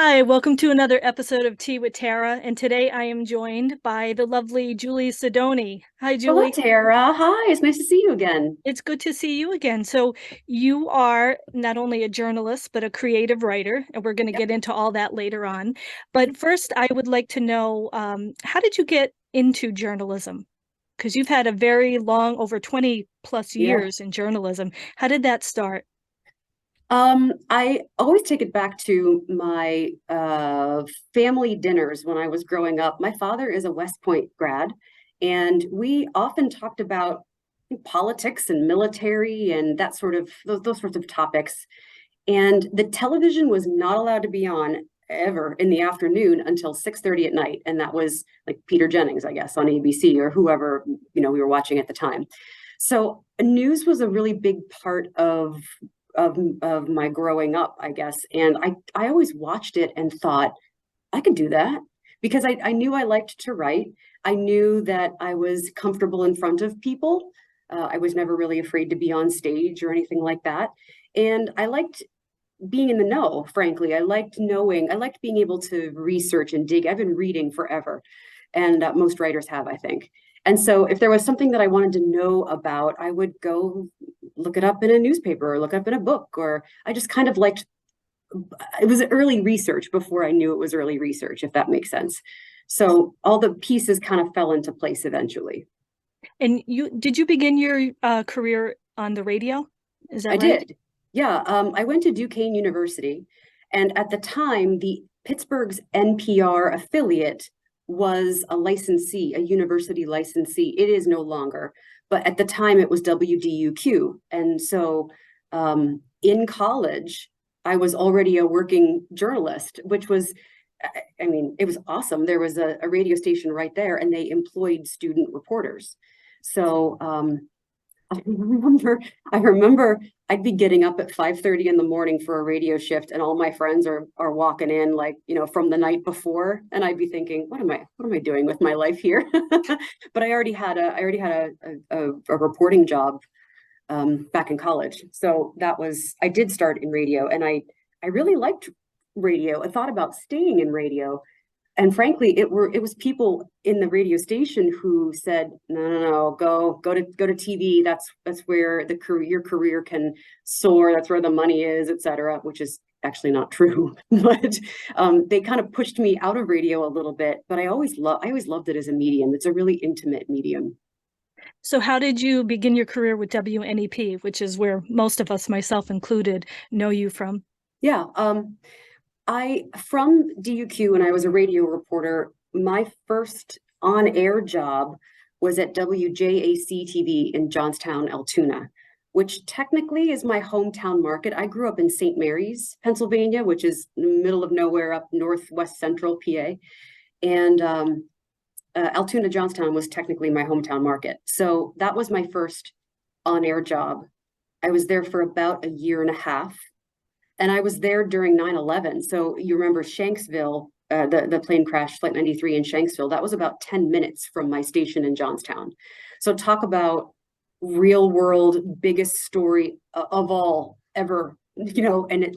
Hi, welcome to another episode of Tea with Tara, and today I am joined by the lovely Julie Sidoni. Hi, Hello, Julie. Tara. Hi, it's nice to see you again. It's good to see you again. So, you are not only a journalist, but a creative writer, and we're going to Yep. get into all that later on. But first, I would like to know how did you get into journalism? Because you've had a very long, over 20 plus Yeah. years in journalism. How did that start? I always take it back to my family dinners when I was growing up. My father is a West Point grad, and we often talked about politics and military and that sort of those sorts of topics. And the television was not allowed to be on ever in the afternoon until 6:30 at night, and that was like Peter Jennings, I guess, on ABC or whoever we were watching at the time. So news was a really big part of my growing up, I guess. And I always watched it and thought, I could do that because I knew I liked to write. I knew that I was comfortable in front of people. I was never really afraid to be on stage or anything like that. And I liked being in the know, frankly. I liked being able to research and dig. I've been reading forever, and most writers have, I think. And so if there was something that I wanted to know about, I would go look it up in a newspaper or look it up in a book, or I just kind of liked it was early research before I knew it was early research, if that makes sense. So all the pieces kind of fell into place eventually. And did you begin your career on the radio? Is I that right? did. Yeah, I went to Duquesne University, and at the time, the Pittsburgh's NPR affiliate was a licensee, a university licensee. It is no longer, but at the time it was WDUQ. And so in college, I was already a working journalist, which was, I mean, it was awesome. There was a radio station right there, and they employed student reporters. So I remember, I remember I'd be getting up at 5:30 in the morning for a radio shift, and all my friends are walking in like, from the night before, and I'd be thinking, what am I doing with my life here? But I already had a reporting job back in college. So I did start in radio, and I really liked radio. I thought about staying in radio, and frankly, it was people in the radio station who said, no, no, no, go to TV. That's where your career can soar. That's where the money is, etc. Which is actually not true. But they kind of pushed me out of radio a little bit. But I always loved it as a medium. It's a really intimate medium. So how did you begin your career with WNEP, which is where most of us, myself included, know you from? Yeah. I from DUQ when I was a radio reporter, my first on-air job was at WJAC TV in Johnstown, Altoona, which technically is my hometown market. I grew up in St. Mary's, Pennsylvania, which is in the middle of nowhere up northwest central PA. And Altoona, Johnstown was technically my hometown market. So that was my first on-air job. I was there for about a year and a half, and I was there during 9/11. So you remember Shanksville, the plane crash, Flight 93 in Shanksville, that was about 10 minutes from my station in Johnstown. So talk about real world, biggest story of all ever, and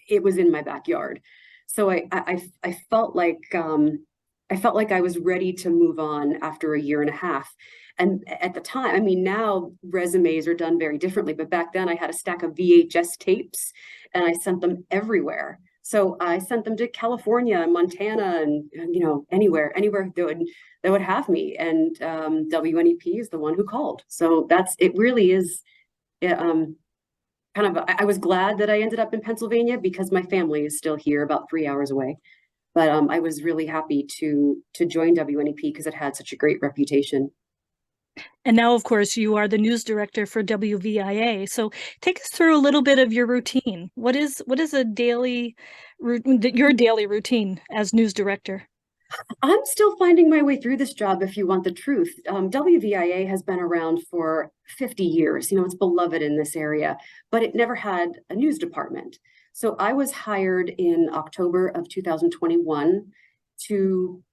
it was in my backyard. So I I felt like I was ready to move on after a year and a half. And at the time, I mean, now resumes are done very differently, but back then I had a stack of VHS tapes and I sent them everywhere. So I sent them to California and Montana and anywhere that would have me. And WNEP is the one who called. So it really is kind of. I was glad that I ended up in Pennsylvania because my family is still here, about 3 hours away. But I was really happy to join WNEP because it had such a great reputation. And now, of course, you are the news director for WVIA. So take us through a little bit of your routine. What is a daily your daily routine as news director? I'm still finding my way through this job, if you want the truth. WVIA has been around for 50 years. It's beloved in this area, but it never had a news department. So I was hired in October of 2021 to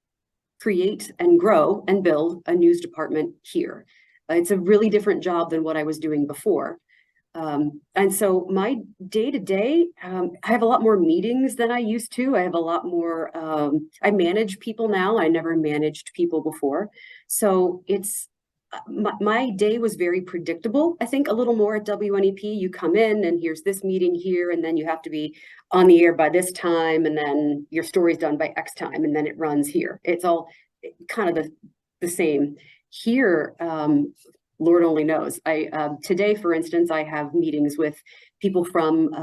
create and grow and build a news department here. It's a really different job than what I was doing before. And so my day to day, I have a lot more meetings than I used to. I have a lot more, I manage people now. I never managed people before. So it's, my day was very predictable. I think a little more at WNEP, you come in and here's this meeting here, and then you have to be on the air by this time, and then your story's done by X time, and then it runs here. It's all kind of the same. Here, Lord only knows. Today, for instance, I have meetings with people from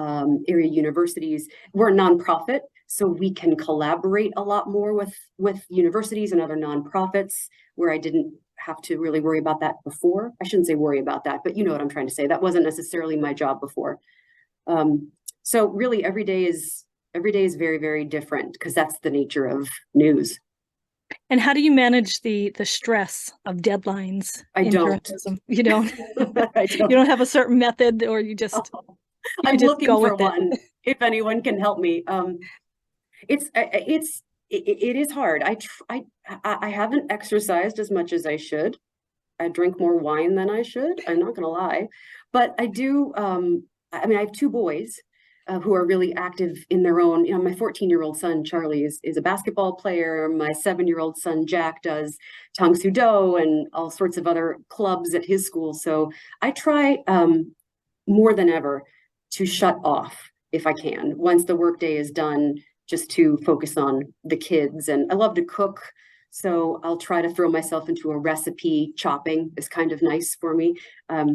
area universities. We're a nonprofit, so we can collaborate a lot more with universities and other nonprofits, where I didn't have to really worry about that before. I shouldn't say worry about that, but you know what I'm trying to say. That wasn't necessarily my job before. So really, every day is very, very different, because that's the nature of news. And how do you manage the stress of deadlines in journalism? You don't I don't. you don't have a certain method, or you just I'm just looking go for with it? one. If anyone can help me, it is hard. I haven't exercised as much as I should. I drink more wine than I should. I'm not gonna lie, but I do. I mean, I have two boys who are really active in their own. You know, my 14-year-old son Charlie is a basketball player. My 7-year-old son Jack does Tang Soo Do and all sorts of other clubs at his school. So I try more than ever to shut off if I can, once the workday is done, just to focus on the kids. And I love to cook, so I'll try to throw myself into a recipe. Chopping is kind of nice for me. I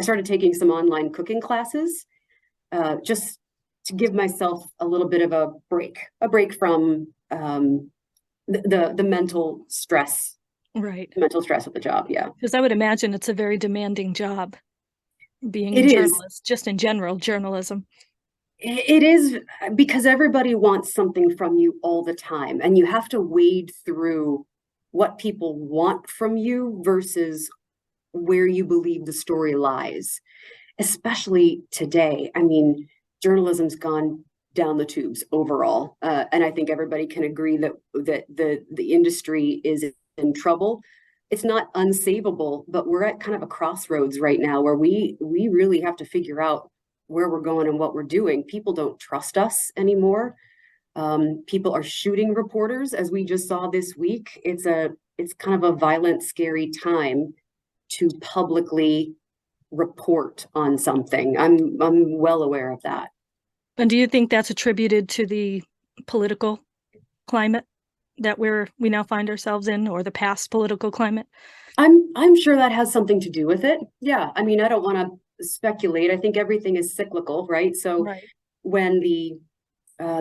started taking some online cooking classes, just to give myself a little bit of a break from the mental stress, Right. mental stress with the job. Yeah, Because I would imagine it's a very demanding job, being a it is. journalist, just in general, journalism. It is, because everybody wants something from you all the time, and you have to wade through what people want from you versus where you believe the story lies, especially today. I mean, journalism's gone down the tubes overall, and I think everybody can agree that the industry is in trouble. It's not unsavable, but we're at kind of a crossroads right now, where we really have to figure out where we're going and what we're doing. People don't trust us anymore. People are shooting reporters, as we just saw this week. It's kind of a violent, scary time to publicly report on something. I'm well aware of that. And do you think that's attributed to the political climate that we now find ourselves in, or the past political climate? I'm sure that has something to do with it. Yeah, I mean, I don't want to speculate. I think everything is cyclical, right? So Right. when the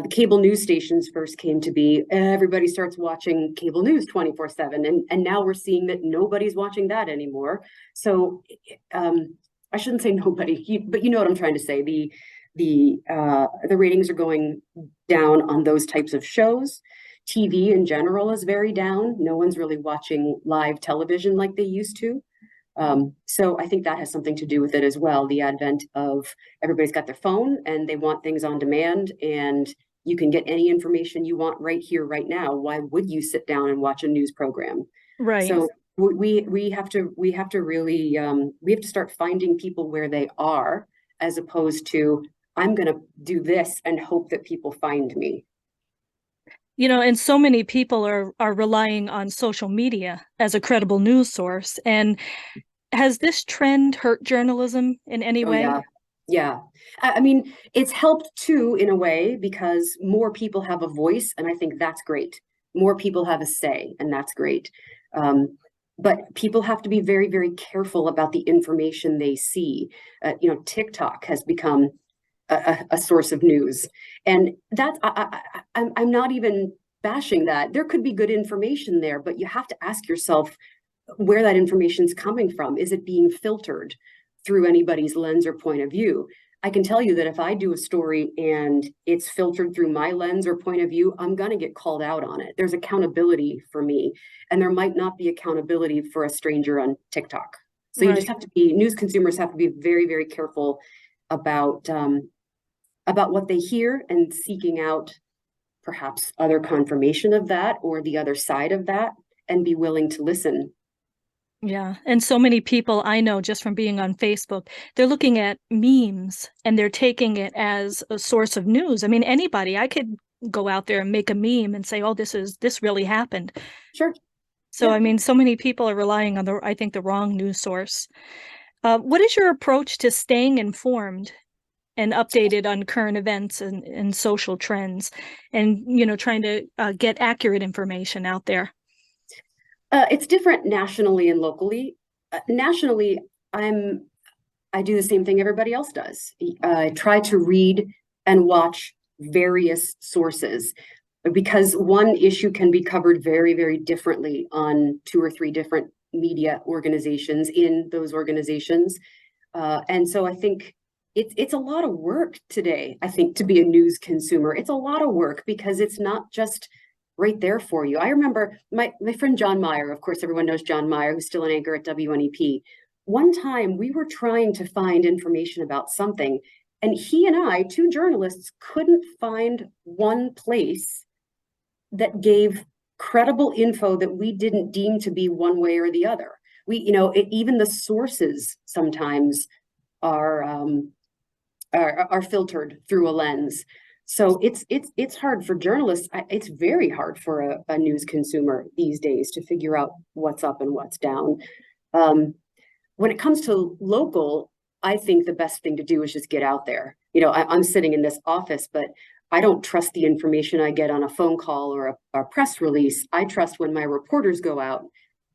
cable news stations first came to be, everybody starts watching cable news 24/7, and now we're seeing that nobody's watching that anymore. So I shouldn't say nobody, but you know what I'm trying to say. The ratings are going down on those types of shows. TV in general is very down. No one's really watching live television like they used to. So I think that has something to do with it as well. The advent of everybody's got their phone and they want things on demand, and you can get any information you want right here, right now. Why would you sit down and watch a news program? Right. So we have to really we have to start finding people where they are, as opposed to I'm going to do this and hope that people find me. You know, and so many people are relying on social media as a credible news source. And has this trend hurt journalism in any Oh way? yeah. Yeah. I mean, it's helped too, in a way, because more people have a voice, and I think that's great. More people have a say, and that's great. But people have to be very, very careful about the information they see. You know, TikTok has become a source of news, and that's I'm not even bashing that. There could be good information there, but you have to ask yourself where that information is coming from. Is it being filtered through anybody's lens or point of view? I can tell you that if I do a story and it's filtered through my lens or point of view, I'm going to get called out on it. There's accountability for me, and there might not be accountability for a stranger on TikTok. So you just Right. have to be, news consumers have to be very, very careful about what they hear, and seeking out perhaps other confirmation of that or the other side of that, and be willing to listen. Yeah. And so many people I know just from being on Facebook, they're looking at memes and they're taking it as a source of news. I mean, anybody, I could go out there and make a meme and say, oh, this really happened. Sure. So, Yeah. I mean, so many people are relying on I think, the wrong news source. What is your approach to staying informed and updated on current events and social trends and, trying to get accurate information out there? It's different nationally and locally. Nationally, I do the same thing everybody else does. I try to read and watch various sources because one issue can be covered very, very differently on two or three different media organizations in those organizations. And so I think it's a lot of work today, I think, to be a news consumer. It's a lot of work because it's not just right there for you. I remember my friend John Meyer, of course, everyone knows John Meyer, who's still an anchor at WNEP. One time we were trying to find information about something, and he and I, two journalists, couldn't find one place that gave credible info that we didn't deem to be one way or the other. Even the sources sometimes are are filtered through a lens. So it's hard for journalists. It's very hard for a news consumer these days to figure out what's up and what's down. Um, when it comes to local, I think the best thing to do is just get out there. I'm sitting in this office, but I don't trust the information I get on a phone call or a press release. I trust when my reporters go out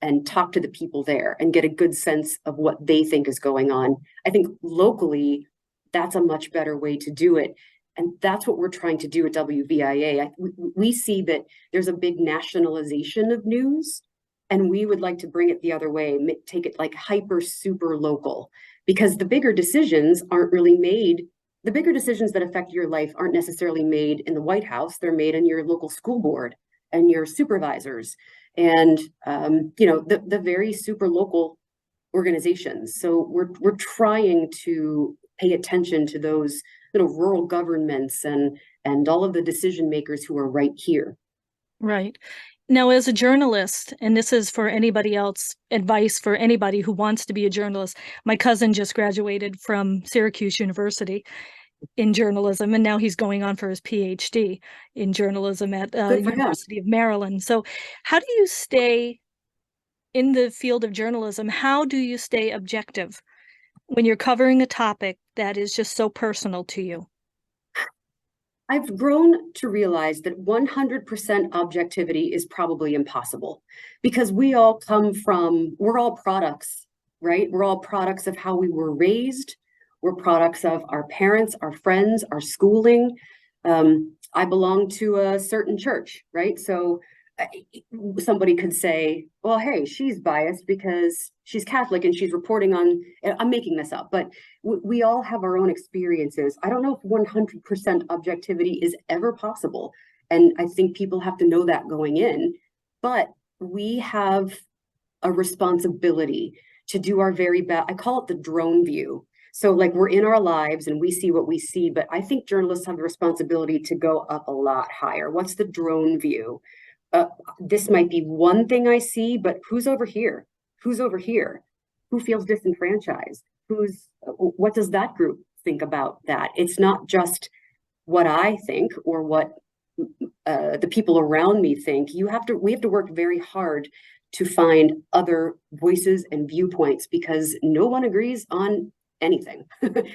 and talk to the people there and get a good sense of what they think is going on. I think locally, that's a much better way to do it. And that's what we're trying to do at WVIA. We see that there's a big nationalization of news, and we would like to bring it the other way, take it like hyper super local, because the bigger decisions aren't really made. The bigger decisions that affect your life aren't necessarily made in the White House. They're made in your local school board and your supervisors and the very super local organizations. So we're trying to pay attention to those rural governments and all of the decision makers who are right here. Right. Now, as a journalist, and this is for anybody else, advice for anybody who wants to be a journalist. My cousin just graduated from Syracuse University in journalism, and now he's going on for his PhD in journalism at Good for him. University of Maryland. So, how do you stay in the field of journalism? How do you stay objective when you're covering a topic that is just so personal to you? I've grown to realize that 100% objectivity is probably impossible because we're all products, right? We're all products of how we were raised. We're products of our parents, our friends, our schooling. I belong to a certain church, right? So somebody could say, well, hey, she's biased because she's Catholic and she's reporting on, I'm making this up, but we all have our own experiences. I don't know if 100% objectivity is ever possible. And I think people have to know that going in, but we have a responsibility to do our very best. I call it the drone view. So like we're in our lives and we see what we see, but I think journalists have the responsibility to go up a lot higher. What's the drone view? This might be one thing I see, but who's over here? Who's over here? Who feels disenfranchised? What does that group think about that? It's not just what I think or what the people around me think. We have to work very hard to find other voices and viewpoints because no one agrees on anything.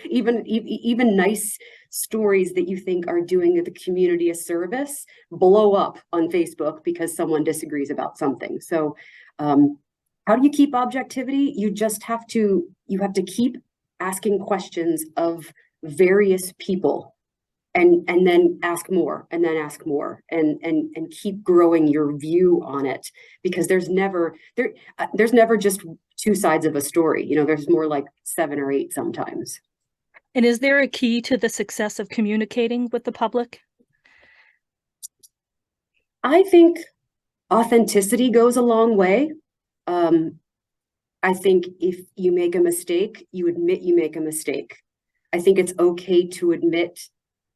even nice stories that you think are doing the community a service blow up on Facebook because someone disagrees about something. So how do you keep objectivity? You have to keep asking questions of various people and then ask more and then ask more and keep growing your view on it because there's never just two sides of a story. There's more like 7 or 8 sometimes. And is there a key to the success of communicating with the public? I think authenticity goes a long way. I think if you make a mistake, you admit you make a mistake. I think it's okay to admit,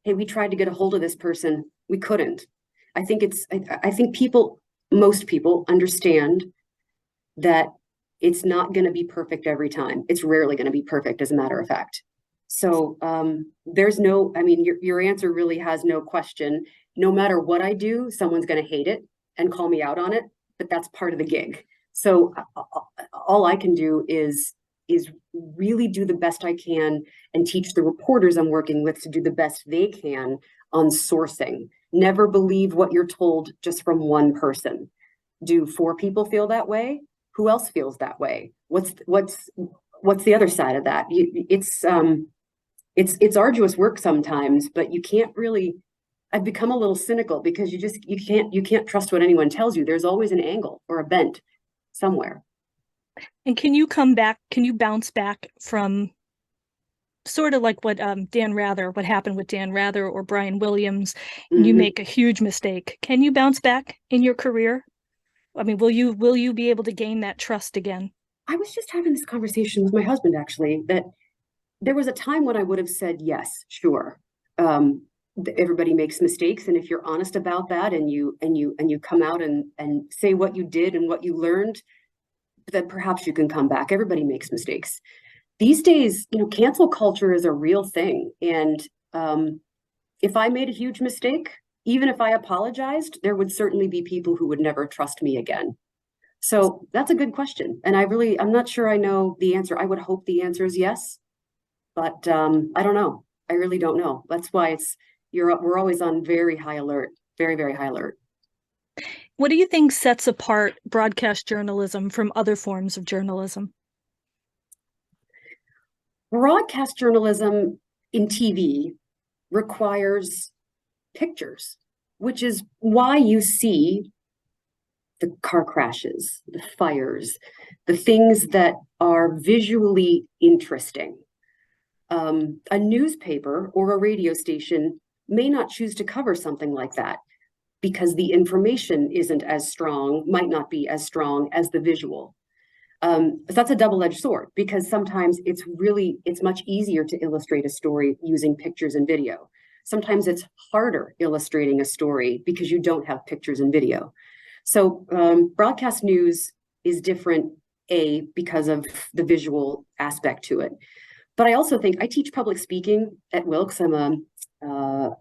hey, we tried to get a hold of this person, we couldn't. I think most people understand that It's not going to be perfect every time. It's rarely going to be perfect, as a matter of fact. So there's no, I mean, your answer really has no question. No matter what I do, someone's going to hate it and call me out on it, but that's part of the gig. So all I can do is really do the best I can and teach the reporters I'm working with to do the best they can on sourcing. Never believe what you're told just from one person. Do 4 people feel that way? Who else feels that way? What's the other side of that? It's arduous work sometimes, but you can't really. I've become a little cynical because you can't trust what anyone tells you. There's always an angle or a bent somewhere. And can you bounce back from sort of like what what happened with Dan Rather or Brian Williams, and you make a huge mistake? Can you bounce back in your career? I mean, will you be able to gain that trust again? I was just having this conversation with my husband, actually, that there was a time when I would have said, yes, sure. Everybody makes mistakes. And if you're honest about that and you come out and say what you did and what you learned, then perhaps you can come back. Everybody makes mistakes. These days, cancel culture is a real thing. And if I made a huge mistake, even if I apologized, there would certainly be people who would never trust me again. So that's a good question. And I'm not sure I know the answer. I would hope the answer is yes, but I don't know. I really don't know. That's why we're always on very high alert, very, very high alert. What do you think sets apart broadcast journalism from other forms of journalism? Broadcast journalism in TV requires pictures, which is why you see the car crashes, the fires, the things that are visually interesting. A newspaper or a radio station may not choose to cover something like that because the information isn't as strong, might not be as strong as the visual. That's a double-edged sword because sometimes it's much easier to illustrate a story using pictures and video. Sometimes it's harder illustrating a story because you don't have pictures and video. So broadcast news is different, because of the visual aspect to it. But I also think I teach public speaking at Wilkes. I'm an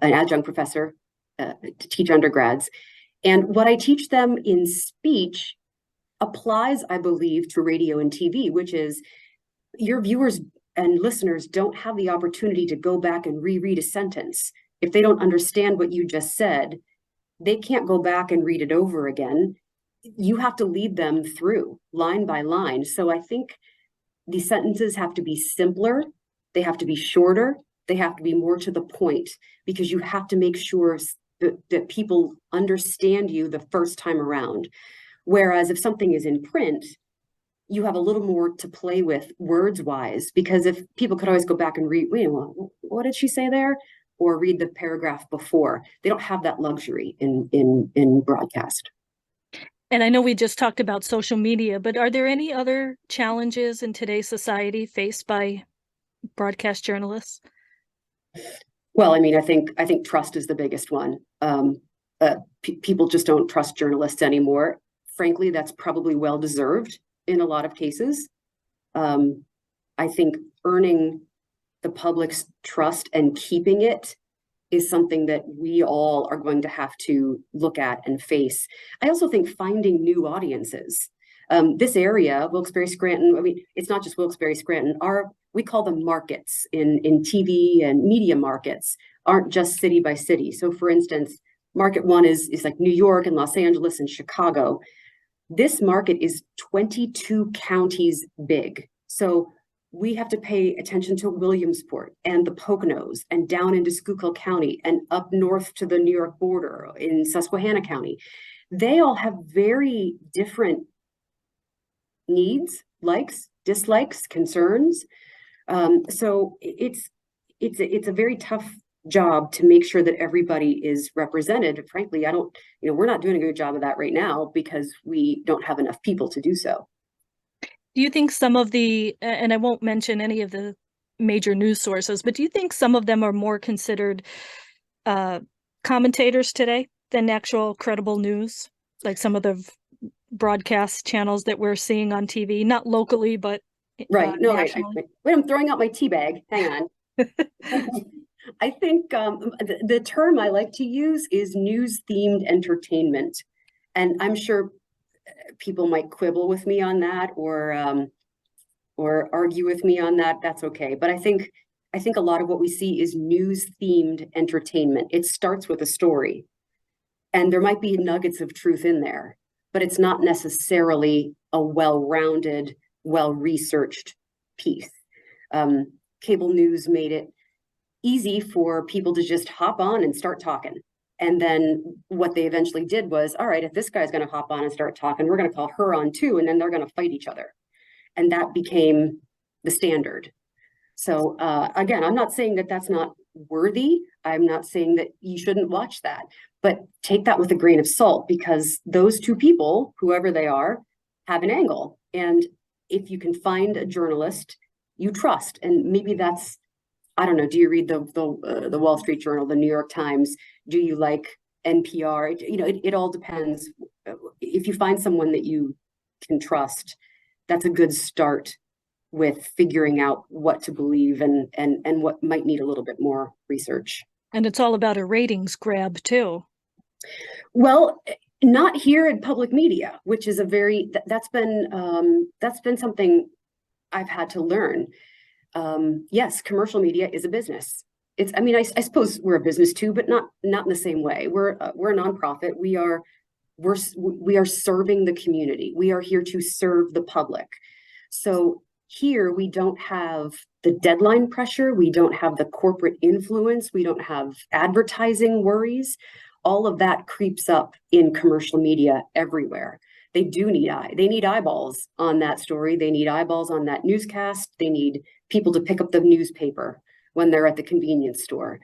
adjunct professor to teach undergrads. And what I teach them in speech applies, I believe, to radio and TV, which is your viewers and listeners don't have the opportunity to go back and reread a sentence. If they don't understand what you just said, they can't go back and read it over again. You have to lead them through line by line. So I think these sentences have to be simpler. They have to be shorter. They have to be more to the point because you have to make sure that people understand you the first time around. Whereas if something is in print, you have a little more to play with words-wise, because if people could always go back and read, wait, what did she say there? Or read the paragraph before. They don't have that luxury in broadcast. And I know we just talked about social media, but are there any other challenges in today's society faced by broadcast journalists? Well, I mean, I think trust is the biggest one. People just don't trust journalists anymore. Frankly, that's probably well-deserved in a lot of cases. I think earning the public's trust and keeping it is something that we all are going to have to look at and face. I also think finding new audiences. This area, Wilkes-Barre, Scranton, I mean, it's not just Wilkes-Barre, Scranton, we call them markets in TV and media markets, aren't just city by city. So for instance, market one is like New York and Los Angeles and Chicago. This market is 22 counties big. So we have to pay attention to Williamsport and the Poconos and down into Schuylkill County and up north to the New York border in Susquehanna County. They all have very different needs, likes, dislikes, concerns. So it's a very tough job to make sure that everybody is represented. Frankly, we're not doing a good job of that right now because we don't have enough people to do so. Do you think some of and I won't mention any of the major news sources, but do you think some of them are more considered commentators today than actual credible news? Like some of the broadcast channels that we're seeing on TV, not locally, but Right. No, nationally. wait, I'm throwing out my tea bag. Hang on. I think the term I like to use is news themed entertainment. And I'm sure people might quibble with me on that or argue with me on that. That's okay. But I think a lot of what we see is news themed entertainment. It starts with a story, and there might be nuggets of truth in there, but it's not necessarily a well-rounded, well-researched piece. Cable news made it easy for people to just hop on and start talking. And then what they eventually did was, all right, if this guy's going to hop on and start talking, we're going to call her on too, and then they're going to fight each other. And that became the standard. So again, I'm not saying that that's not worthy. I'm not saying that you shouldn't watch that, but take that with a grain of salt, because those two people, whoever they are, have an angle. And if you can find a journalist you trust, and maybe that's, I don't know, do you read the Wall Street Journal, the New York Times? Do you like NPR? It all depends. If you find someone that you can trust, that's a good start with figuring out what to believe and what might need a little bit more research. And it's all about a ratings grab too. Well, not here in public media, which is that's been something I've had to learn. Yes, commercial media is a business. I mean, I suppose we're a business too, but not in the same way. We're a nonprofit. We are serving the community. We are here to serve the public. So here we don't have the deadline pressure. We don't have the corporate influence. We don't have advertising worries. All of that creeps up in commercial media everywhere. They need eyeballs on that story. They need eyeballs on that newscast. They need people to pick up the newspaper when they're at the convenience store.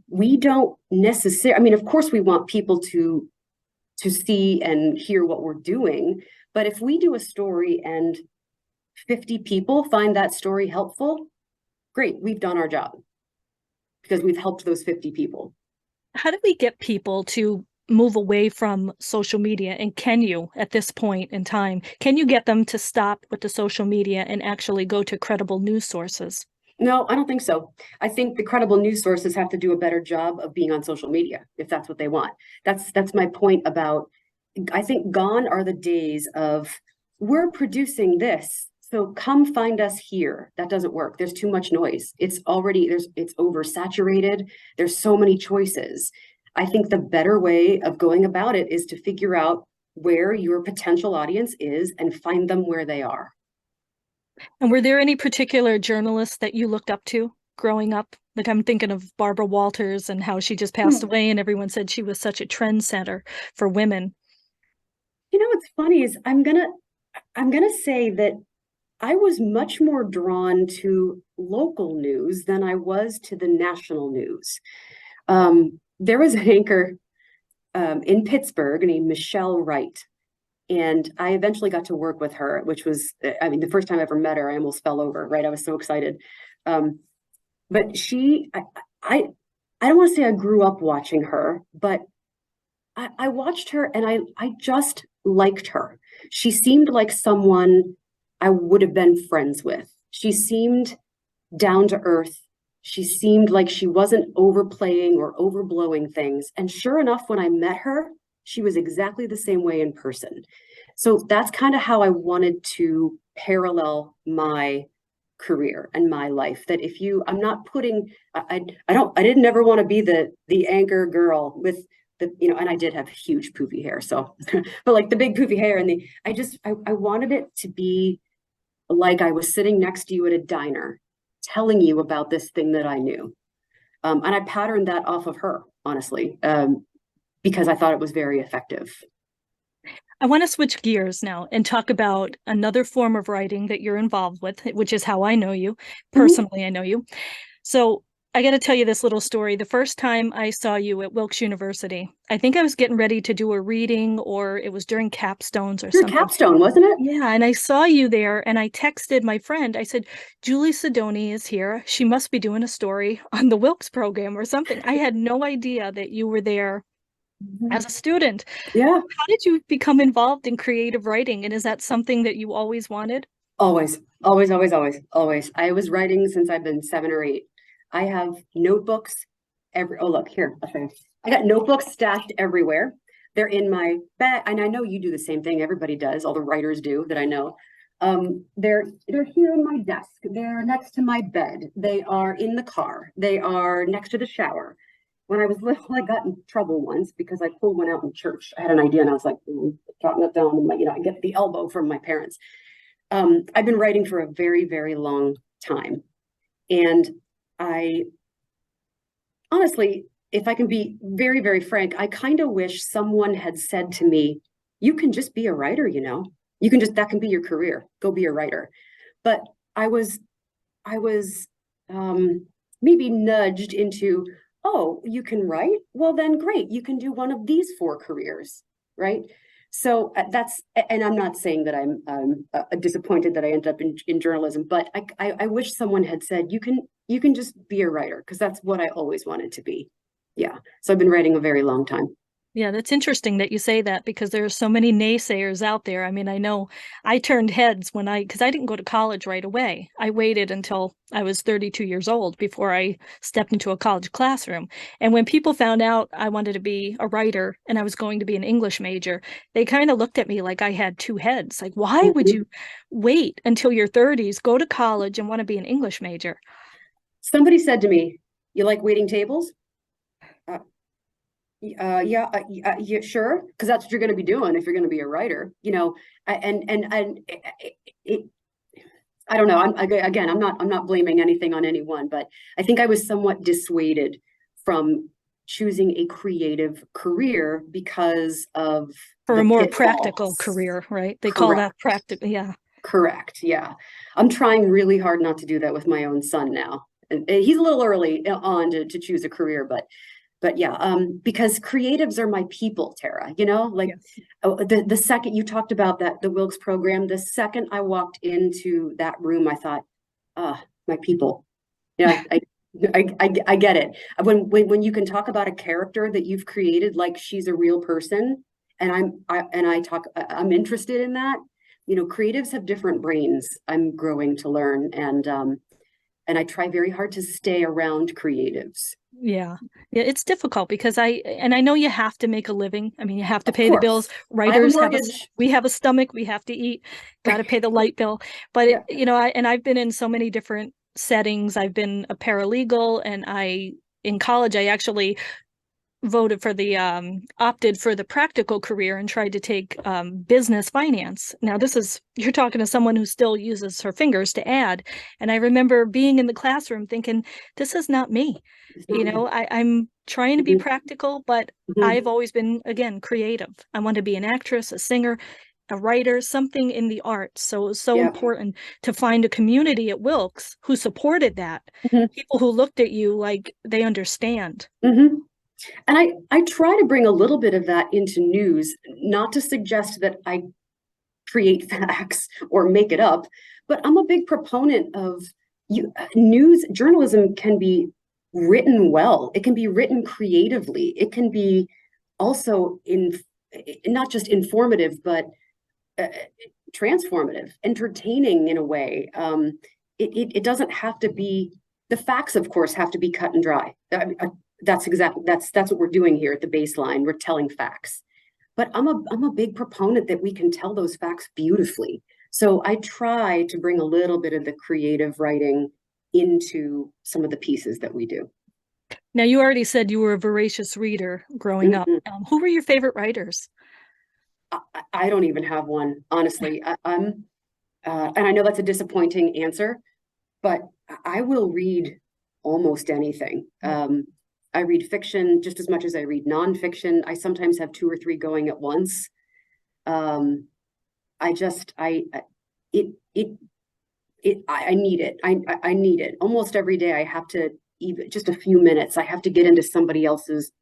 We don't necessarily, I mean, of course we want people to see and hear what we're doing, but if we do a story and 50 people find that story helpful, great, we've done our job because we've helped those 50 people. How do we get people to move away from social media? And can you, at this point in time, can you get them to stop with the social media and actually go to credible news sources? No, I don't think so. I think the credible news sources have to do a better job of being on social media if that's what they want. That's my point about, I think gone are the days of we're producing this, so come find us here. That doesn't work. There's too much noise. It's oversaturated. There's so many choices. I think the better way of going about it is to figure out where your potential audience is and find them where they are. And were there any particular journalists that you looked up to growing up? Like I'm thinking of Barbara Walters and how she just passed away, and everyone said she was such a trendsetter for women. What's funny is I'm gonna say that I was much more drawn to local news than I was to the national news. There was an anchor in Pittsburgh named Michelle Wright. And I eventually got to work with her, which was, I mean, the first time I ever met her, I almost fell over, right? I was so excited. But I don't want to say I grew up watching her, but I watched her and I just liked her. She seemed like someone I would have been friends with. She seemed down to earth. She seemed like she wasn't overplaying or overblowing things. And sure enough, when I met her, she was exactly the same way in person. So that's kind of how I wanted to parallel my career and my life. That if I'm not putting, I didn't ever want to be the anchor girl with the, and I did have huge poofy hair. So, but like the big poofy hair and I wanted it to be like I was sitting next to you at a diner telling you about this thing that I knew. And I patterned that off of her, honestly. Because I thought it was very effective. I want to switch gears now and talk about another form of writing that you're involved with, which is how I know you. Personally, I know you. So I got to tell you this little story. The first time I saw you at Wilkes University, I think I was getting ready to do a reading, or it was during capstones or something. Capstone, wasn't it? Yeah, and I saw you there and I texted my friend. I said, Julie Sidoni is here. She must be doing a story on the Wilkes program or something. I had no idea that you were there as a student. Yeah, How did you become involved in creative writing? And is that something that you always wanted? always, always, always, always, always. I was writing since I've been 7 or 8. I have notebooks oh, look here. I'll show you. I got notebooks stashed everywhere. They're in my bag, and I know you do the same thing. Everybody does. All the writers do that I know. They're here in my desk. They're next to my bed. They are in the car. They are next to the shower. When I was little, I got in trouble once because I pulled one out in church. I had an idea and I was like, jotting it down. And I get the elbow from my parents. I've been writing for a very, very long time. And I honestly, if I can be very, very frank, I kind of wish someone had said to me, you can just be a writer, you can just, that can be your career. Go be a writer. But I was maybe nudged into, oh, you can write? Well, then great. You can do one of these 4 careers, right? So and I'm not saying that I'm disappointed that I ended up in journalism, but I wish someone had said, you can just be a writer, because that's what I always wanted to be. Yeah. So I've been writing a very long time. Yeah, that's interesting that you say that because there are so many naysayers out there. I mean, I know I turned heads because I didn't go to college right away. I waited until I was 32 years old before I stepped into a college classroom. And when people found out I wanted to be a writer and I was going to be an English major, they kind of looked at me like I had 2 heads. Like, why would Mhm. you wait until your 30s, go to college and want to be an English major? Somebody said to me, you like waiting tables? Uh, yeah, yeah, sure, because that's what you're going to be doing if you're going to be a writer, and it, I don't know. Again, I'm not blaming anything on anyone, but I think I was somewhat dissuaded from choosing a creative career because of For a the more practical pitfalls. career, right? They call that Correct. practical. Yeah. Correct. Yeah. I'm trying really hard not to do that with my own son now. And he's a little early on to choose a career, but yeah, because creatives are my people, Tara, Yes. the second you talked about the Wilkes program, the second I walked into that room, I thought, my people. Yeah, I get it. When you can talk about a character that you've created, like she's a real person, and I'm interested in that. Creatives have different brains. I'm growing to learn, and I try very hard to stay around creatives. Yeah. Yeah, it's difficult because I know you have to make a living. I mean, you have to Of pay the bills. course, I have a Writers mortgage. we have a stomach, we have to eat, got to pay the light bill. But Yeah. I've been in so many different settings. I've been a paralegal and in college I actually opted for the practical career and tried to take business finance. Now you're talking to someone who still uses her fingers to add. And I remember being in the classroom thinking, this is not me. It's not me. I'm trying to be Mhm, practical, but mhm. I've always been, again, creative. I want to be an actress, a singer, a writer, something in the arts. So it was so Yep. important to find a community at Wilkes who supported that. Mhm, People who looked at you like they understand. mhm. And I try to bring a little bit of that into news, not to suggest that I create facts or make it up, but I'm a big proponent of news journalism can be written well. It can be written creatively. It can be also not just informative, but uh, transformative, entertaining in a way. It doesn't have to be, the facts, of course, have to be cut and dry. That's what we're doing here at the baseline. We're telling facts, but I'm a big proponent that we can tell those facts beautifully. So I try to bring a little bit of the creative writing into some of the pieces that we do. Now, you already said you were a voracious reader growing up. Mhm. Who were your favorite writers? I don't even have one, honestly. And I know that's a disappointing answer, but I will read almost anything. I read fiction just as much as I read nonfiction. I sometimes have 2 or 3 going at once. Um, I just, it, it, I need it. I need it. Almost every day I have to, even just a few minutes, I have to get into somebody else's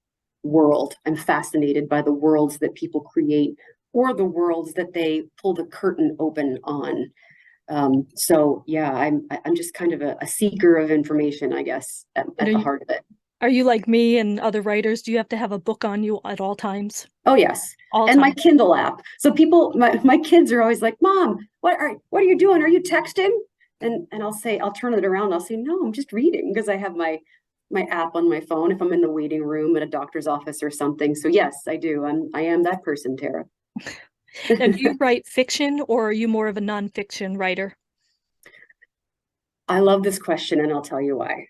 world. I'm fascinated by the worlds that people create or the worlds that they pull the curtain open on. So yeah, I'm just kind of a seeker of information, I guess, And at the heart of it. Are you like me and other writers? Do you have to have a book on you at all times? Oh yes. All And my time. Kindle app. So people, my kids are always like, Mom, what are you doing? Are you texting? And I'll turn it around. I'll say, no, I'm just reading because I have my app on my phone if I'm in the waiting room at a doctor's office or something. So yes, I do. I am that person, Tara. Now, do you write fiction or are you more of a nonfiction writer? I love this question and I'll tell you why.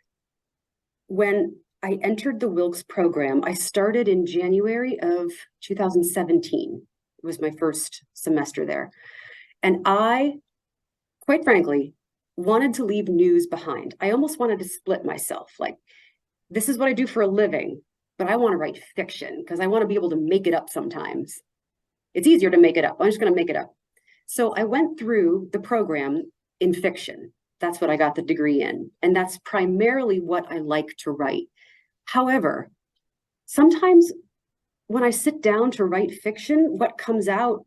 When I entered the Wilkes program, I started in January of 2017. It was my first semester there. And I, quite frankly, wanted to leave news behind. I almost wanted to split myself. Like, this is what I do for a living, but I want to write fiction because I want to be able to make it up sometimes. It's easier to make it up. I'm just going to make it up. So I went through the program in fiction. That's what I got the degree in. And that's primarily what I like to write. However, sometimes when I sit down to write fiction, what comes out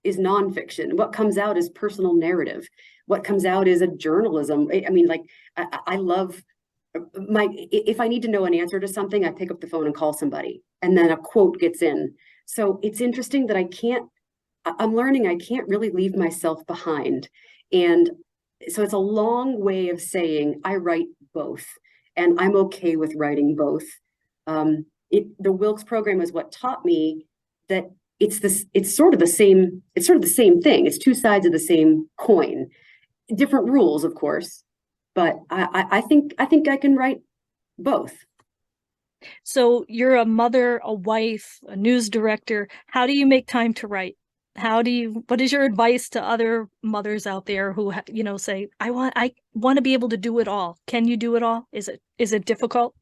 is nonfiction. What comes out is personal narrative. What comes out is a journalism. I mean, like, I love if I need to know an answer to something, I pick up the phone and call somebody, and then a quote gets in. So it's interesting that I'm learning I can't really leave myself behind. And so it's a long way of saying I write both, and I'm okay with writing both. The Wilkes program is what taught me that it's sort of the same thing. It's two sides of the same coin, different rules, of course, but I think I can write both. So you're a mother, a wife, a news director. How do you make time to write? What is your advice to other mothers out there who, say, I want to be able to do it all. Can you do it all? Is it difficult?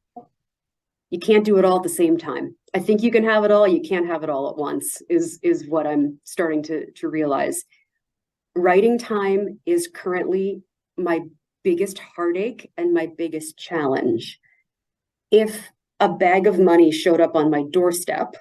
You can't do it all at the same time. I think you can have it all. You can't have it all at once is what I'm starting to realize. Writing time is currently my biggest heartache and my biggest challenge. If a bag of money showed up on my doorstep,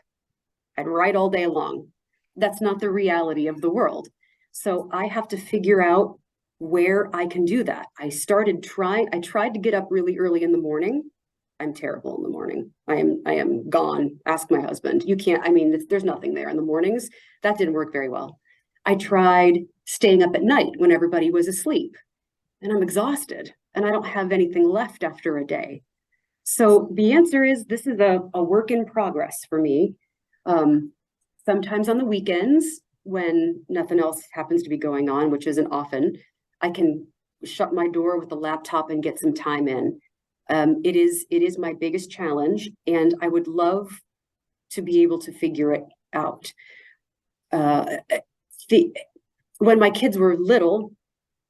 I'd write all day long. That's not the reality of the world. So I have to figure out where I can do that. I tried to get up really early in the morning. I'm terrible in the morning. I am gone. Ask my husband. You can't, I mean, there's nothing there in the mornings. That didn't work very well. I tried staying up at night when everybody was asleep, and I'm exhausted and I don't have anything left after a day. So the answer is this is a work in progress for me. Sometimes on the weekends when nothing else happens to be going on, which isn't often, I can shut my door with the laptop and get some time in. It is my biggest challenge, and I would love to be able to figure it out. When my kids were little,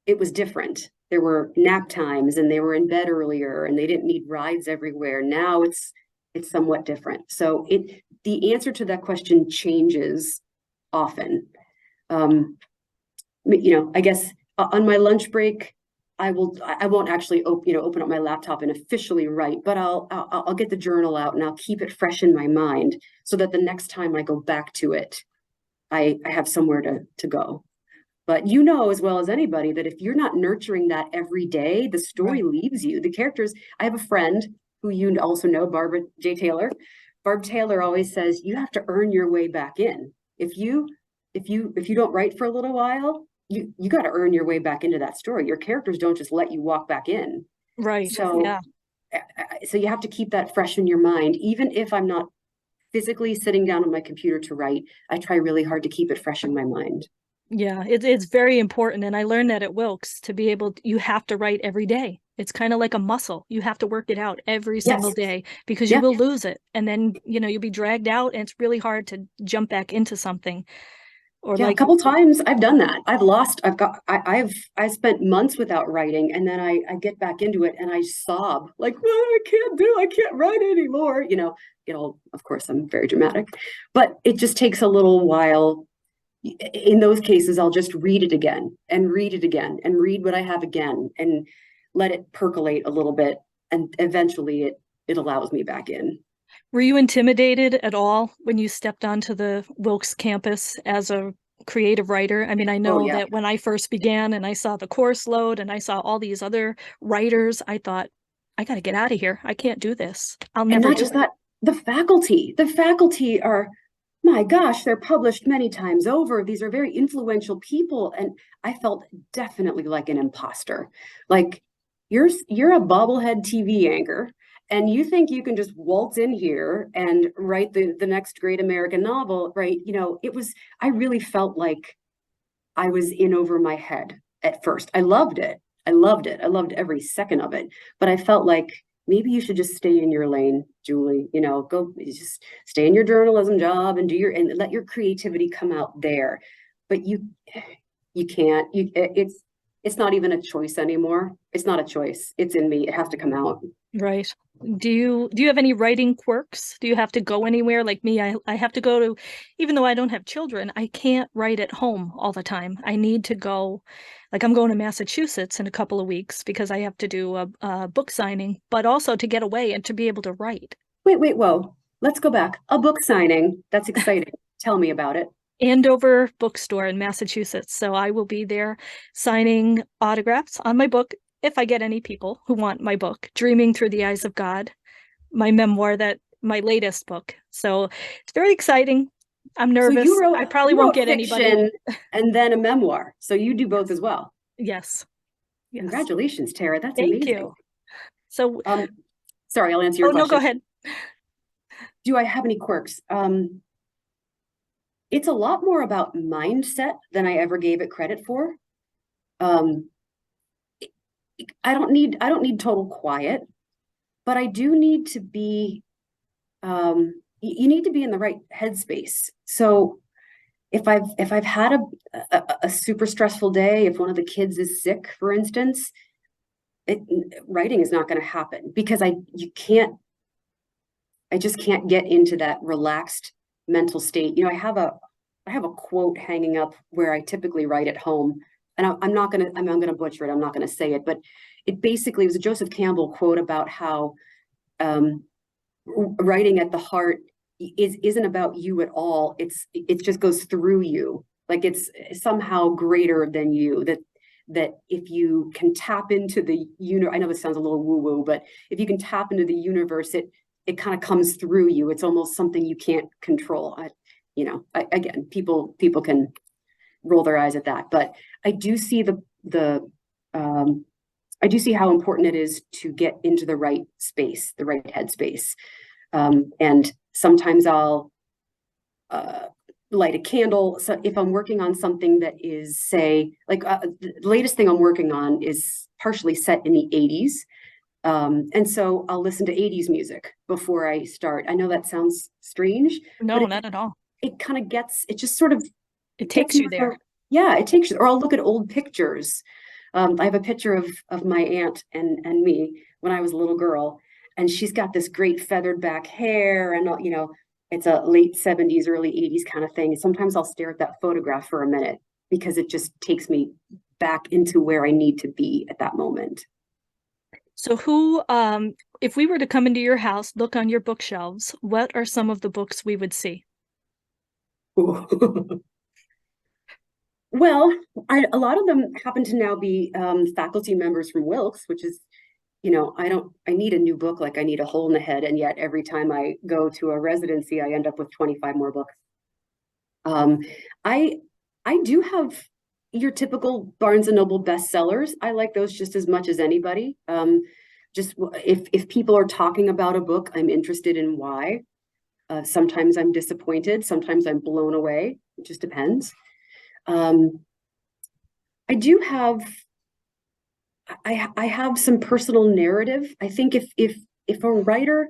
it was different. There were nap times and they were in bed earlier and they didn't need rides everywhere. Now it's somewhat different. So the answer to that question changes often. I guess on my lunch break, I won't actually open up my laptop and officially write, but I'll get the journal out and I'll keep it fresh in my mind so that the next time I go back to it, I have somewhere to go. But you know as well as anybody that if you're not nurturing that every day, the story leaves you. The characters, I have a friend who you also know, Barbara J. Taylor. Barb Taylor always says you have to earn your way back in. If you don't write for a little while, you got to earn your way back into that story. Your characters don't just let you walk back in. Right. So, yeah. So you have to keep that fresh in your mind. Even if I'm not physically sitting down on my computer to write, I try really hard to keep it fresh in my mind. Yeah, it's very important. And I learned that at Wilkes to be you have to write every day. It's kind of like a muscle. You have to work it out every single day because you will lose it. And then, you'll be dragged out and it's really hard to jump back into something. Or a couple times I've done that. I spent months without writing, and then I get back into it and I sob like, well, I can't write anymore. Of course I'm very dramatic, but it just takes a little while. In those cases, I'll just read it again and read it again and read what I have again and let it percolate a little bit. And eventually it allows me back in. Were you intimidated at all when you stepped onto the Wilkes campus as a creative writer? I mean, I know that when I first began and I saw the course load and I saw all these other writers, I thought, I got to get out of here. I can't do this. I'll And never not do just it. that, the faculty are, my gosh, they're published many times over. These are very influential people. And I felt definitely like an imposter. Like you're a bobblehead TV anchor and you think you can just waltz in here and write the next great American novel, right? I really felt like I was in over my head at first. I loved it. I loved it. I loved every second of it. But I felt like maybe you should just stay in your lane, Julie. Go just stay in your journalism job and let your creativity come out there. But you can't. It's not even a choice anymore. It's not a choice. It's in me. It has to come out. Right. Do you have any writing quirks? Do you have to go anywhere? Like me, I have to go to, even though I don't have children, I can't write at home all the time. I need to go, like I'm going to Massachusetts in a couple of weeks because I have to do a book signing, but also to get away and to be able to write. Wait, whoa. Let's go back. A book signing. That's exciting. Tell me about it. Andover Bookstore in Massachusetts. So I will be there signing autographs on my book if I get any people who want my book, Dreaming Through the Eyes of God, my memoir, that my latest book. So it's very exciting. I'm So nervous. I probably you won't wrote get anybody. fiction and then a memoir. So you do both as well. Yes. Yes. Congratulations, Tara. That's Thank amazing. you. So, Sorry, I'll answer oh your no, go question. ahead. Do I have any quirks? It's a lot more about mindset than I ever gave it credit for. Um, I don't need total quiet, but I do need to be, you need to be in the right headspace. So if I've had a super stressful day, if one of the kids is sick, for instance, writing is not going to happen because I just can't get into that relaxed mental state. I have a quote hanging up where I typically write at home, and I'm gonna butcher it. I'm not gonna say it, but it basically was a Joseph Campbell quote about how writing at the heart isn't about you at all. It just goes through you, like it's somehow greater than you. That if you can tap into the universe, I know this sounds a little woo woo, but if you can tap into the universe, it kind of comes through you. It's almost something you can't control. Again, people can roll their eyes at that, but I do see I do see how important it is to get into the right space, the right headspace. And sometimes I'll light a candle. So if I'm working on something that is, say, like the latest thing I'm working on is partially set in the 80s. And so I'll listen to 80s music before I start. I know that sounds strange, No, but not at all. it kind of it just sort of It gets takes you me there. yeah, it takes you, or I'll look at old pictures. I have a picture of my aunt and me when I was a little girl, and she's got this great feathered back hair, and it's a late 70s, early 80s kind of thing. And sometimes I'll stare at that photograph for a minute because it just takes me back into where I need to be at that moment. So if we were to come into your house, look on your bookshelves, what are some of the books we would see? Well, a lot of them happen to now be faculty members from Wilkes, which is, I need a new book like I need a hole in the head. And yet every time I go to a residency, I end up with 25 more books. Um, I I do have your typical Barnes and Noble bestsellers. I like those just as much as anybody. Just if people are talking about a book, I'm interested in why. Sometimes I'm disappointed. Sometimes I'm blown away. It just depends. Um, I do have I have some personal narrative. I think if a writer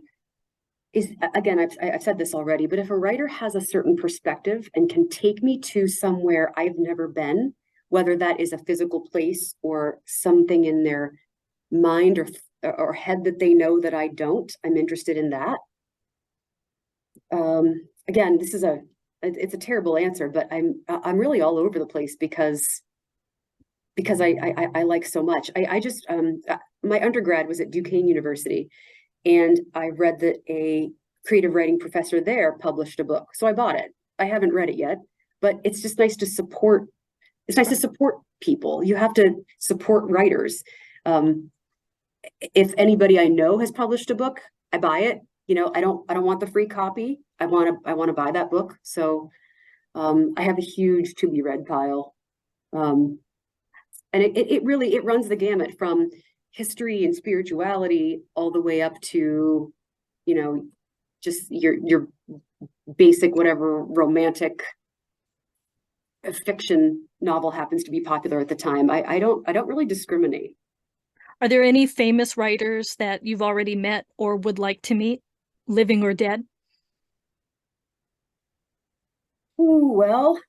is, again, I've said this already, but if a writer has a certain perspective and can take me to somewhere I've never been, whether that is a physical place or something in their mind or head that they know that I don't, I'm interested in that. Again, it's a terrible answer, but I'm really all over the place because I like so much. I just my undergrad was at Duquesne University, and I read that a creative writing professor there published a book, so I bought it. I haven't read it yet, but it's just nice to support. It's nice to support people. You have to support writers. if anybody I know has published a book, I buy it. You know, I don't want the free copy. I want to buy that book. So I have a huge to be read pile. And it really, it runs the gamut from history and spirituality all the way up to, you know, just your basic whatever romantic fiction novel happens to be popular at the time. I don't really discriminate. Are there any famous writers that you've already met or would like to meet, living or dead? Ooh, well,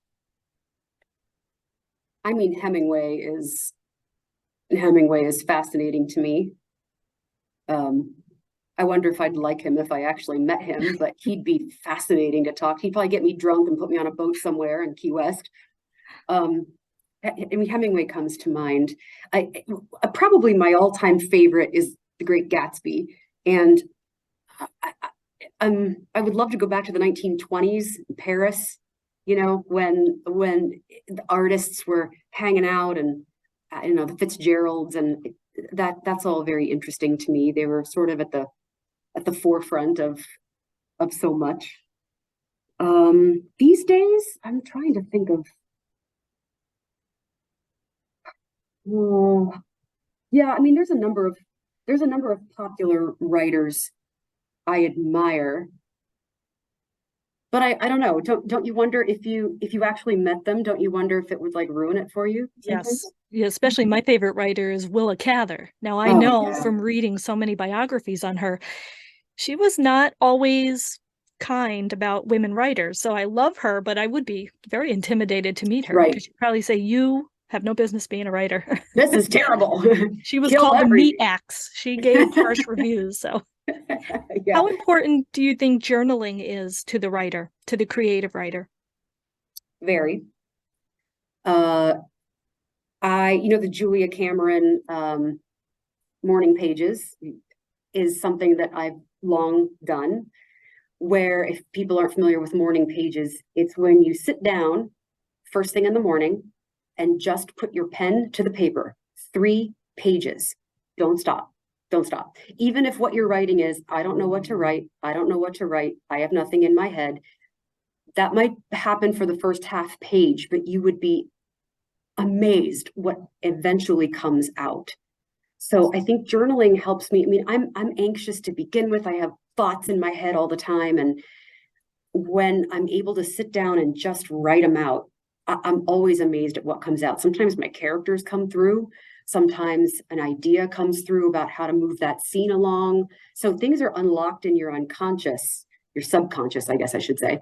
I mean, Hemingway is fascinating to me. I wonder if I'd like him if I actually met him, but he'd be fascinating to talk. He'd probably get me drunk and put me on a boat somewhere in Key West. I mean, Hemingway comes to mind. Probably my all-time favorite is The Great Gatsby, and I would love to go back to the 1920s in Paris. You know, when the artists were hanging out, and you know, the Fitzgeralds, and that's all very interesting to me. They were sort of at the forefront of so much. These days, I'm trying to think of. Oh, yeah, I mean, there's a number of popular writers I admire, but I don't know. Don't you wonder if you actually met them? Don't you wonder if it would like ruin it for you sometimes? Yes. Yeah, especially my favorite writer is Willa Cather. Now, I Oh know yeah, from reading so many biographies on her, she was not always kind about women writers. So I love her, but I would be very intimidated to meet her right. because she'd probably say, "You have no business being a writer." This is terrible. She was Kill called the meat everything. axe. She gave harsh reviews. So, Yeah, how important do you think journaling is to the writer, to the creative writer? very. Uh, you know, the Julia Cameron morning pages is something that I've long done. Where, if people aren't familiar with morning pages, it's when you sit down first thing in the morning and just put your pen to the paper. 3 pages. Don't stop. Don't stop. Even if what you're writing is, I don't know what to write. I don't know what to write. I have nothing in my head. That might happen for the first half page, but you would be amazed what eventually comes out. So I think journaling helps me. I mean, I'm anxious to begin with. I have thoughts in my head all the time, and when I'm able to sit down and just write them out, I'm always amazed at what comes out. Sometimes my characters come through. Sometimes an idea comes through about how to move that scene along. So things are unlocked in your unconscious, your subconscious, I guess I should say.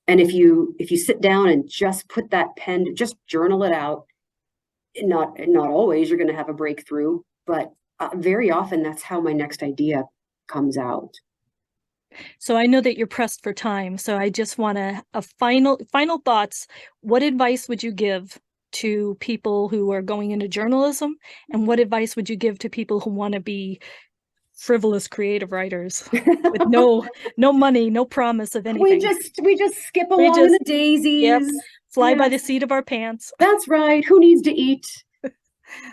And if you sit down and just put that pen, just journal it out, not always you're going to have a breakthrough, but very often that's how my next idea comes out. So I know that you're pressed for time. So I just want a final thoughts. What advice would you give to people who are going into journalism? And what advice would you give to people who want to be frivolous creative writers with no money, no promise of we anything? just skip We along in just, the yep, daisies. fly by Yeah, the seat of our pants. that's right. Who needs to eat?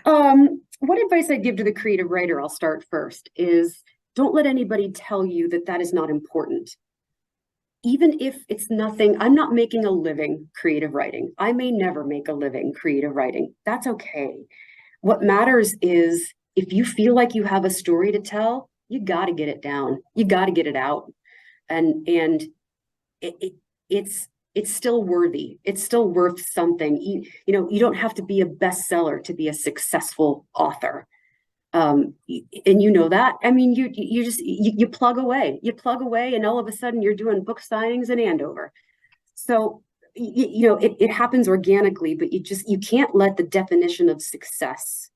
What advice I'd give to the creative writer, I'll start first, is don't let anybody tell you that that is not important. Even if it's nothing, I'm not making a living creative writing. I may never make a living creative writing. That's okay. What matters is if you feel like you have a story to tell, you got to get it down. You got to get it out. And it's still worthy. It's still worth something. You know, you don't have to be a bestseller to be a successful author. And you know that. I mean, you just you plug away, and all of a sudden you're doing book signings in Andover. So you know it happens organically, but you can't let the definition of success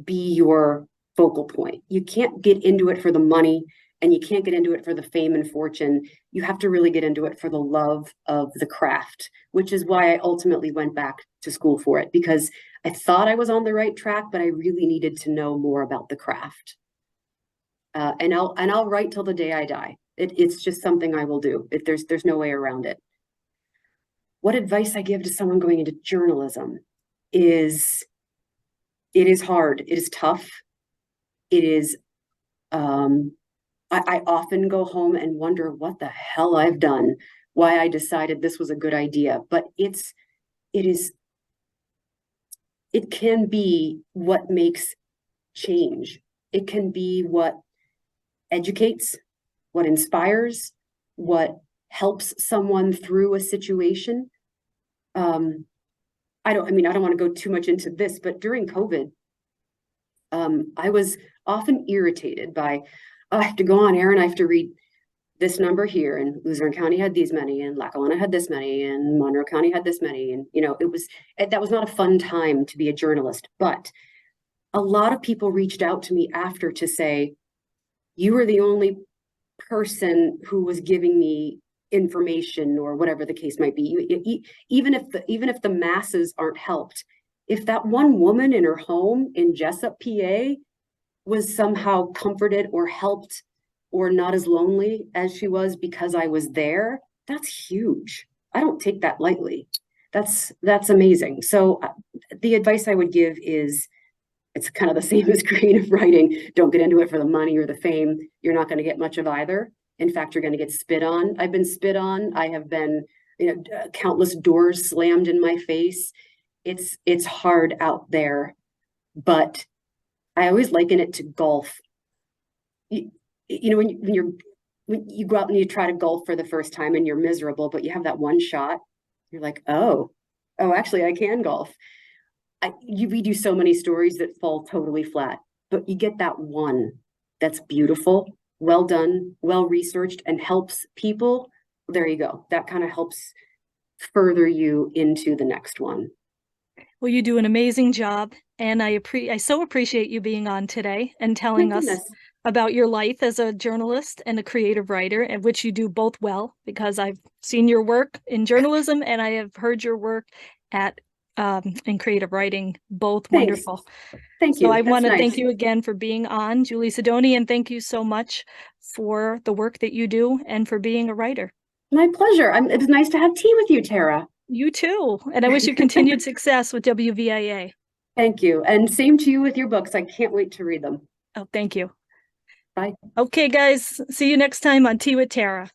be your focal point. You can't get into it for the money, and you can't get into it for the fame and fortune. You have to really get into it for the love of the craft, which is why I ultimately went back to school for it, because I thought I was on the right track, but I really needed to know more about the craft. And I'll write till the day I die. It's just something I will do. There's no way around it. What advice I give to someone going into journalism is it is hard. It is tough. It is, I often go home and wonder what the hell I've done, why I decided this was a good idea. But it is, it can be what makes change. It can be what educates, what inspires, what helps someone through a situation. I don't want to go too much into this, but during COVID, I was often irritated by, oh, I have to go on air and I have to read this number here, and Luzerne County had these many, and Lackawanna had this many, and Monroe County had this many. And, that was not a fun time to be a journalist. But a lot of people reached out to me after to say, you were the only person who was giving me information, or whatever the case might be. Even if the masses aren't helped, if that one woman in her home in Jessup, PA, was somehow comforted or helped or not as lonely as she was because I was there, that's huge. I don't take that lightly. That's amazing. So the advice I would give is, it's kind of the same as creative writing. Don't get into it for the money or the fame. You're not going to get much of either. In fact, you're going to get spit on. I've been spit on. I have been, countless doors slammed in my face. It's hard out there, but I always liken it to golf. When you go out and you try to golf for the first time and you're miserable, but you have that one shot, you're like, oh, actually I can golf. We do so many stories that fall totally flat, but you get that one that's beautiful, well done, well researched, and helps people. There you go. That kind of helps further you into the next one. Well, you do an amazing job, and I so appreciate you being on today and telling us about your life as a journalist and a creative writer, and which you do both well, because I've seen your work in journalism and I have heard your work in creative writing, both Thanks. wonderful. Thank you. So I want to nice. thank you again for being on, Julie Sidoni, and thank you so much for the work that you do and for being a writer. My pleasure. It was nice to have tea with you, Tara. You too. And I wish you continued success with WVIA. Thank you. And same to you with your books. I can't wait to read them. Oh, thank you. Bye. Okay, guys. See you next time on Tea with Tara.